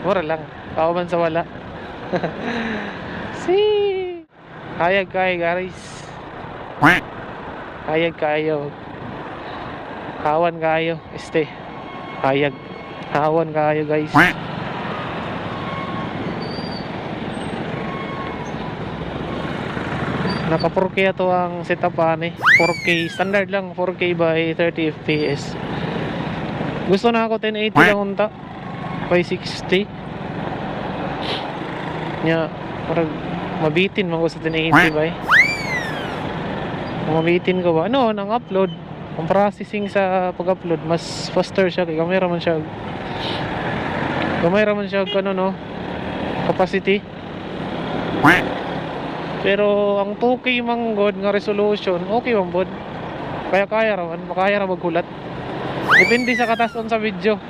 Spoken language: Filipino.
Mura lang. Kauban sa wala. Si Hayag kayo guys. Hayag kayo. Hawan kayo. Hayag. Hawan kayo guys. Naka 4K ito ang setup ani. 4K standard lang, 4K by 30 FPS. Gusto na ako 1080 lang unta by 60. Nya parang mabitin man ko sa 1080 by. Kung mabitin ko ba? Ano, ang upload, ang processing sa pag-upload mas faster siya kay camera man siya. Camera man siya ano no, capacity. Pero ang 2K manggod nga resolution, okay man bod. Kaya ra man, makaya ra maghulat. Depende sa katason sa video.